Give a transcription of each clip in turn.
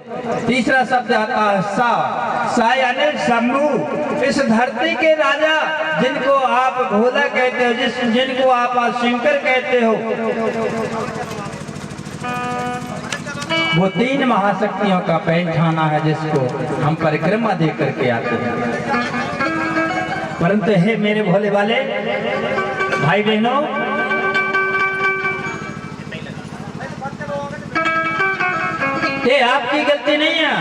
तीसरा शब्द आता है सा यानी शंभू। इस धरती के राजा जिनको आप भोला कहते हो, जिनको आप शंकर कहते हो, वो तीन महाशक्तियों का पैठाना है जिसको हम परिक्रमा दे करके आते हैं। परंतु हे मेरे भोले वाले भाई बहनों, ये आपकी गलती नहीं है।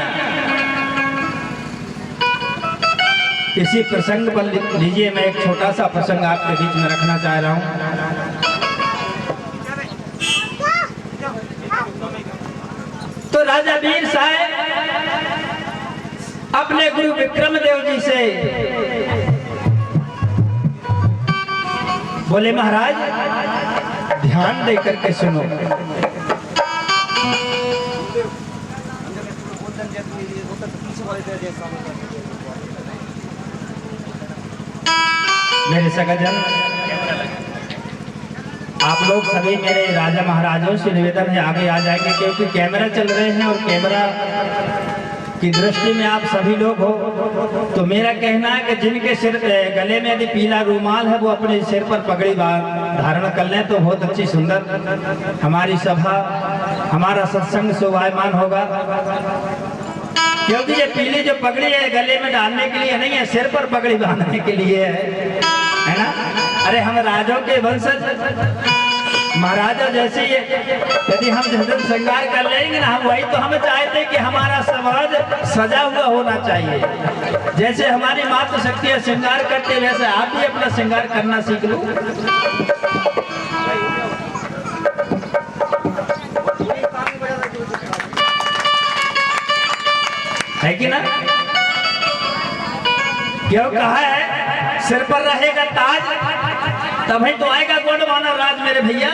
इसी प्रसंग पर लीजिए, मैं एक छोटा सा प्रसंग आपके बीच में रखना चाह रहा हूं। तो राजा वीर साहब अपने गुरु विक्रम देव जी से बोले, महाराज ध्यान दे करके सुनो। मेरे सगाजन, आप लोग सभी मेरे राजा महाराजों से निवेदन है आगे आ जाएंगे, क्योंकि कैमरा चल रहे हैं और कैमरा की दृष्टि में आप सभी लोग हो। तो मेरा कहना है कि जिनके सिर गले में यदि पीला रुमाल है वो अपने सिर पर पगड़ी धारण कर लें तो बहुत अच्छी सुंदर हमारी सभा, हमारा सत्संग शोभायमान होगा। क्योंकि ये पीली जो पगड़ी है गले में डालने के लिए नहीं है, सिर पर पगड़ी बांधने के लिए है ना। अरे हम राजों के वंशज महाराजा जैसे यदि हम जन श्रृंगार कर लेंगे ना, हम वही तो हम चाहते कि हमारा समाज सजा हुआ होना चाहिए। जैसे हमारी मातृ शक्तियां श्रृंगार करते वैसे आप भी अपना श्रृंगार करना सीख लो। है कि ना? क्यों कहा है सिर पर रहेगा ताज तभी तो आएगा गोंडवाना राज मेरे भैया।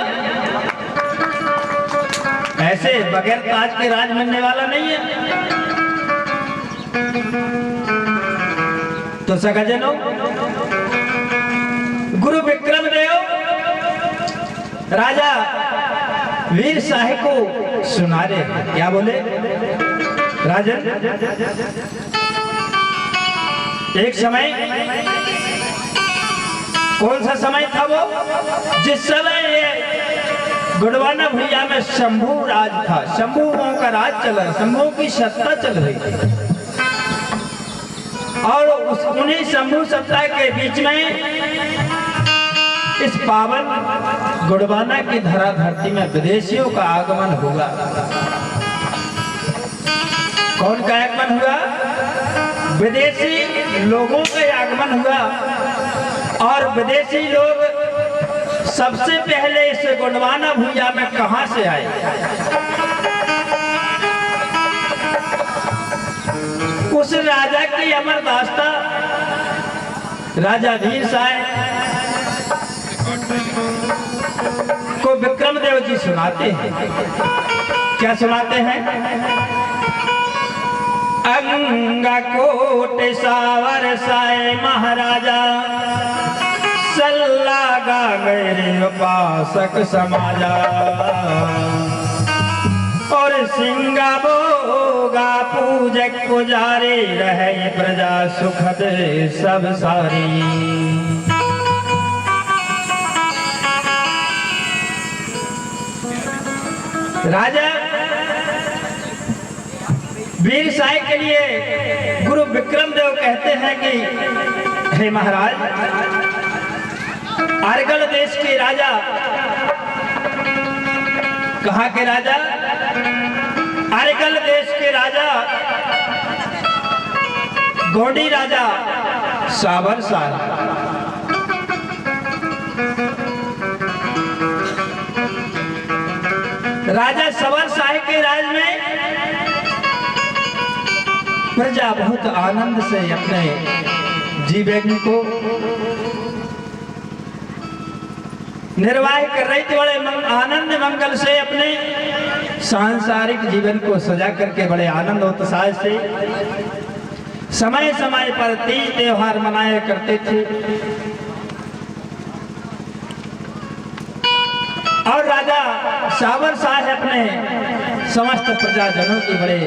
ऐसे बगैर ताज के राज मिलने वाला नहीं है। तो सगाजनों, गुरु विक्रम देव राजा वीर साहिब को सुना रहे। क्या बोले राजन? एक समय, कौन सा समय था वो? जिस समय ये गोंडवाना भैया में शंभू राज था, शंभुओं का राज चल रहा, शंभुओं की सत्ता चल रही थी। और उन्हीं शंभू सत्ता के बीच में इस पावन गोंडवाना की धरा धरती में विदेशियों का आगमन हुआ। कौन का आगमन हुआ? विदेशी लोगों का आगमन हुआ। और विदेशी लोग सबसे पहले इस गोंडवाना भूया में कहां से आए? उस राजा की अमर दास्तां राजा वीर साहब को विक्रम देव जी सुनाते हैं। क्या सुनाते हैं? अंगा कोट सावर साए महाराजा सल्लागा मेरे उपासक समाजा। और सिंगा बोगा पूजक पुजारी रहे प्रजा सुखद सब सारी। राजा वीर साहब के लिए गुरु विक्रम देव कहते हैं कि हे महाराज, अरगल देश के राजा, कहां के राजा? अरगल देश के राजा गोंडी राजा सावर साल। राजा सवर साहिब के राज में प्रजा बहुत आनंद से अपने जीवन को निर्वाह कर रही थी। बड़े आनंद मंगल से अपने सांसारिक जीवन को सजा करके बड़े आनंद उत्साह से समय समय पर तीज त्योहार मनाया करते थे। और राजा सावर शाह अपने समस्त प्रजाजनों की बड़े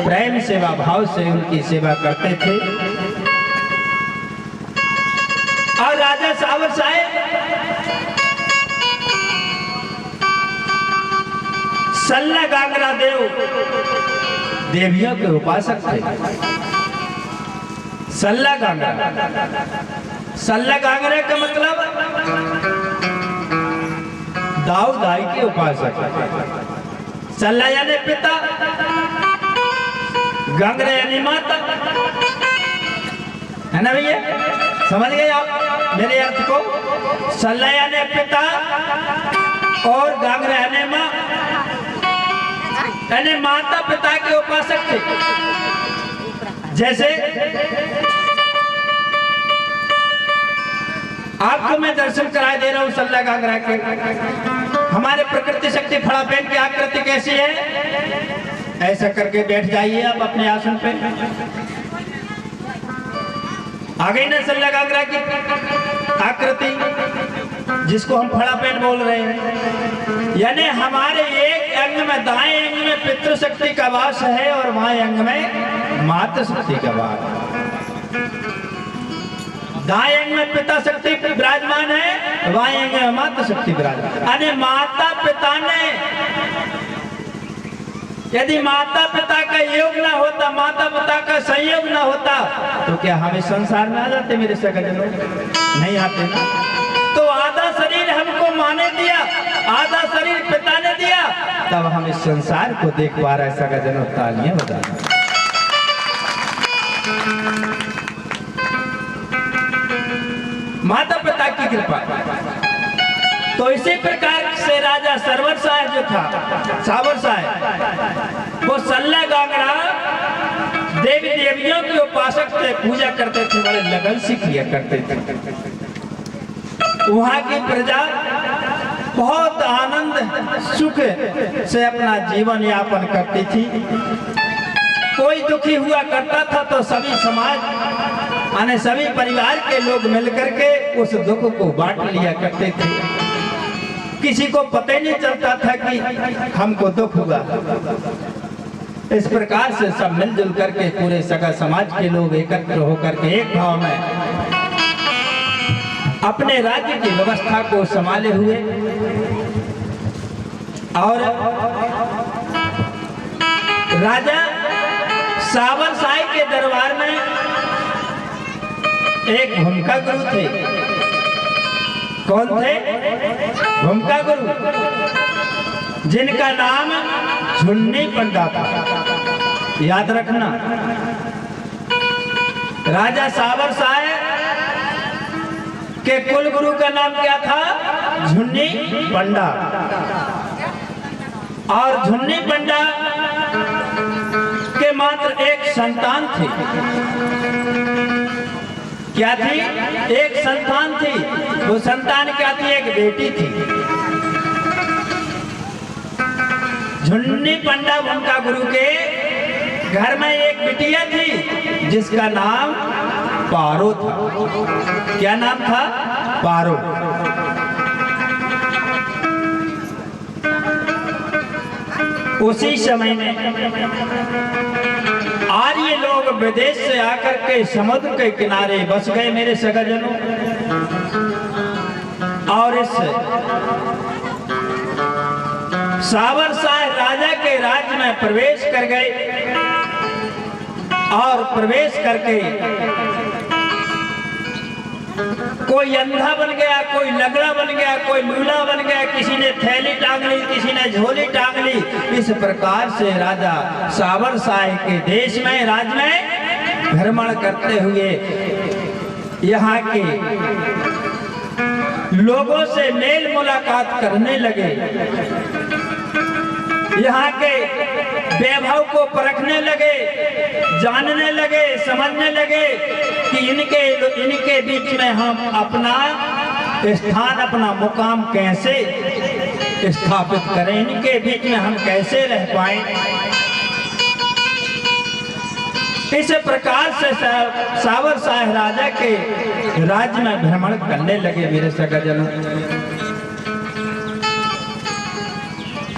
प्रेम सेवा भाव से उनकी सेवा करते थे। और राजा सावर शाह सल्ला गांगरा देव देवियों के उपासक थे। सल्ला गांगरा, सल्ला गांगरा का मतलब दाऊ दाई के उपासक। सल्ला यानी पिता, गांगरा यानी माता, है ना भैया? समझ गए आप मेरे अर्थ को? सल्ला यानी पिता और गांगरा यानी माँ, यानी माता पिता के उपासक थे। जैसे आपको मैं दर्शन कराए दे रहा हूं सल्ला गांगरा के। हमारे प्रकृति शक्ति फड़ापेन की आकृति कैसी है? ऐसा करके बैठ जाइए आप अपने आसन पे। आ गई ना सल्ला गांगरा की आकृति, जिसको हम फड़ापेन बोल रहे हैं। यानी हमारे एक अंग में, दाएं अंग में पितृशक्ति का वास है और बाएं अंग में मातृ शक्ति का वास। दाएं अंग में पिता शक्ति विराजमान है, बाएं अंग में मातृ शक्ति विराजमान। यानी माता पिता ने, यदि माता पिता का योग ना होता, माता पिता का संयोग ना होता, तो क्या हम इस संसार में आ जाते मेरे सगजनों? नहीं आते ना। तो आधा शरीर हमको माँ ने दिया, आधा शरीर पिता ने दिया, तब हम इस संसार को देख पा रहे। सगजनों तालियां बजा। माता पिता की कृपा। तो इसी प्रकार से राजा सरवर शाह जो था, सावर शाह, वो सल्ला गांगरा देवी देवियों के उपासक थे, पूजा करते थे, बड़े लगन से किया करते थे। वहां की प्रजा बहुत आनंद सुख से अपना जीवन यापन करती थी। कोई दुखी हुआ करता था तो सभी समाज यानी सभी परिवार के लोग मिलकर के उस दुख को बांट लिया करते थे। किसी को पता ही नहीं चलता था कि हमको दुख हुआ। इस प्रकार से सब मिलजुल करके पूरे सगा समाज के लोग एकत्र होकर के एक भाव में अपने राज्य की व्यवस्था को संभाले हुए और राजा सावर शाह के दरबार में एक भूमिका गुरु थे। कौन थे? भूमिका गुरु, जिनका नाम झुन्नी पंडा था। याद रखना, राजा सावर शाह के कुल गुरु का नाम क्या था? झुन्नी पंडा। और झुन्नी पंडा के मात्र एक संतान थी। क्या थी? एक संतान थी। वो संतान क्या थी? एक बेटी थी। झुन्नी पंडा उनका गुरु के घर में एक बिटिया थी जिसका नाम पारो था। क्या नाम था? पारो। उसी समय में आर्य लोग विदेश से आकर के समुद्र के किनारे बस गए मेरे सगाजनों। और इस सावर शाह राजा के राज्य में प्रवेश कर गए और प्रवेश करके कोई अंधा बन गया, कोई लगड़ा बन गया, कोई लूला बन गया, किसी ने थैली टांग ली, किसी ने झोली टांग ली। इस प्रकार से राजा सावर शाह के देश में, राज्य में भ्रमण करते हुए यहाँ के लोगों से मेल मुलाकात करने लगे, यहाँ के वैभव को परखने लगे, जानने लगे, समझने लगे कि इनके बीच में हम अपना स्थान, अपना मुकाम कैसे स्थापित करें, इनके बीच में हम कैसे रह पाएं। इस प्रकार से सावर शाह राजा के राज्य में भ्रमण करने लगे मेरे सगाजनों।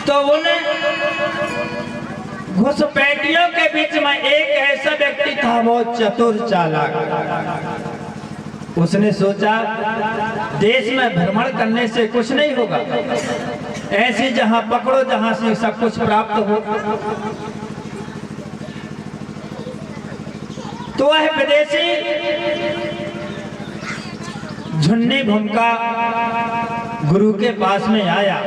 तो उन्हें घुसपैठियों के बीच में एक ऐसा व्यक्ति था, वो चतुर चालाक। उसने सोचा देश में भ्रमण करने से कुछ नहीं होगा, ऐसी जहां पकड़ो जहां से सब कुछ प्राप्त हो। तो वह विदेशी झुन्नी भूमिका गुरु के पास में आया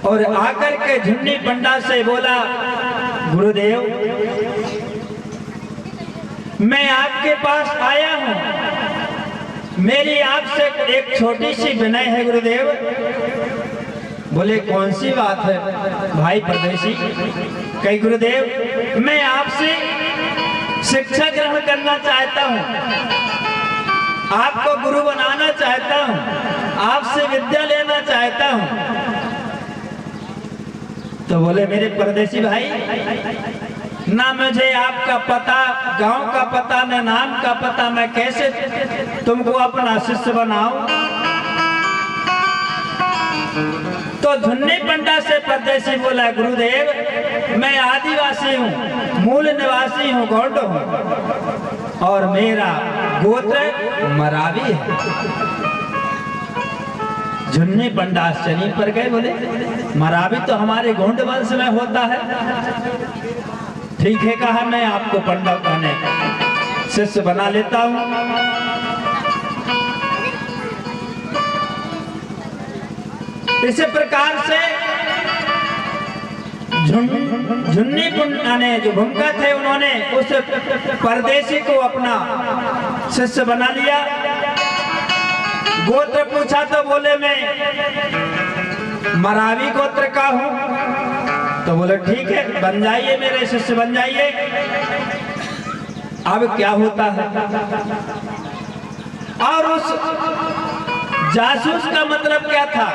और आकर के झुन्नी पंडा से बोला, गुरुदेव मैं आपके पास आया हूं, मेरी आपसे एक छोटी सी विनय है गुरुदेव। बोले कौन सी बात है भाई परदेशी? कही गुरुदेव मैं आपसे शिक्षा ग्रहण करना चाहता हूं, आपको गुरु बनाना चाहता हूं, आपसे विद्या लेना चाहता हूं। तो बोले मेरे परदेशी भाई, ना मुझे आपका पता, गांव का पता, न नाम का पता, मैं कैसे तुमको अपना शिष्य बनाऊं? तो झुन्नी पंडा से परदेशी बोला, गुरुदेव मैं आदिवासी हूँ, मूल निवासी हूँ, गौंड हूँ और मेरा गोत्र मरावी है। झुन्नी पंडा आश्चर्य पर गए, बोले मरावी तो हमारे गोंड वंश में होता है। ठीक है कहा, मैं आपको पंडा बने शिष्य बना लेता हूँ। इसी प्रकार से झुन्नी ने जो भूमिका थे उन्होंने उस परदेशी को अपना शिष्य बना लिया। गोत्र पूछा तो बोले मैं मरावी गोत्र का हूं। तो बोले ठीक है बन जाइए, मेरे शिष्य बन जाइए। अब क्या होता है, और उस जासूस का मतलब क्या था?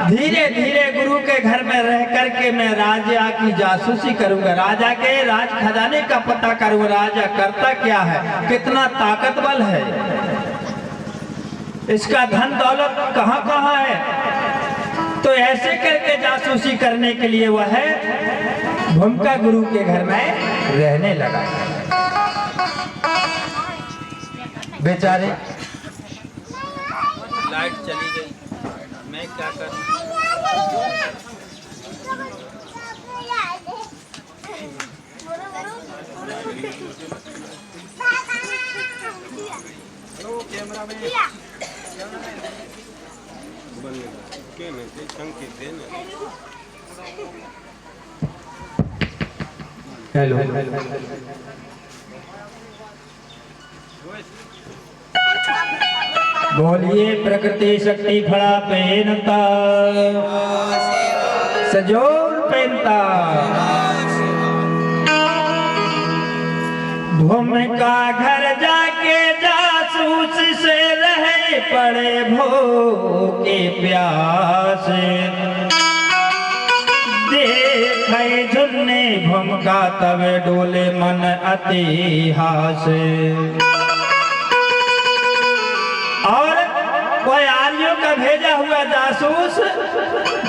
धीरे धीरे गुरु के घर में रह करके मैं राजा की जासूसी करूंगा, राजा के राज खजाने का पता करूंगा, राजा करता क्या है, कितना ताकतवर है, इसका धन दौलत कहां कहां है। तो ऐसे करके जासूसी करने के लिए वह भूमिका गुरु के घर में रहने लगा। बेचारे लाइट चली गई, मैं क्या करूं? कैमरा में हेलो बोलिए प्रकृति शक्ति फड़ा पहनता, सजोर पहनता, भूमिका घर जाके जासूस से रहे पड़े भूखे प्यास। देखे झुन्नी भूमिका तब डोले मन इतिहास। और कोई आर्यों का भेजा हुआ जासूस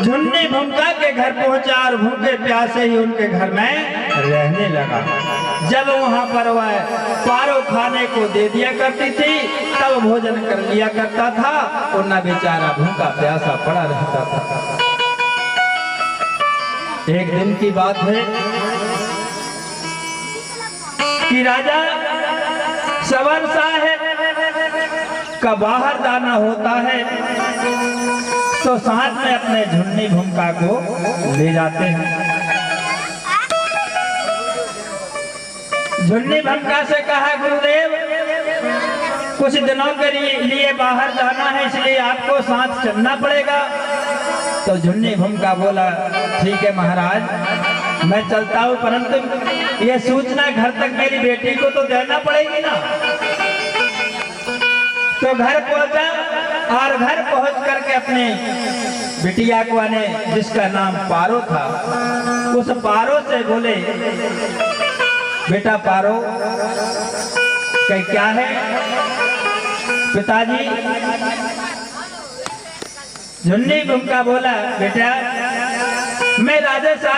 झुन्नी भूमिका के घर पहुंचा और भूखे प्यासे ही उनके घर में रहने लगा। जब वहां पर वह पारो खाने को दे दिया करती थी तब भोजन कर लिया करता था और न बेचारा भूखा प्यासा पड़ा रहता था। एक दिन की बात है कि राजा सवर साहेब का बाहर जाना होता है तो साथ में अपने झुन्नी भूमिका को ले जाते हैं। झुन्नी भूमिका से कहा, गुरुदेव कुछ दिनों के लिए बाहर जाना है इसलिए आपको साथ चलना पड़ेगा। तो झुन्नी भूमिका बोला, ठीक है महाराज मैं चलता हूँ, परंतु यह सूचना घर तक मेरी बेटी को तो देना पड़ेगी ना। तो घर पहुंचा और घर पहुंच करके अपने बिटिया को आने, जिसका नाम पारो था, उस पारो से बोले, बेटा पारो कहीं क्या है? पिताजी। झुन्नी भूमिका बोला, बेटा मैं राजा साहब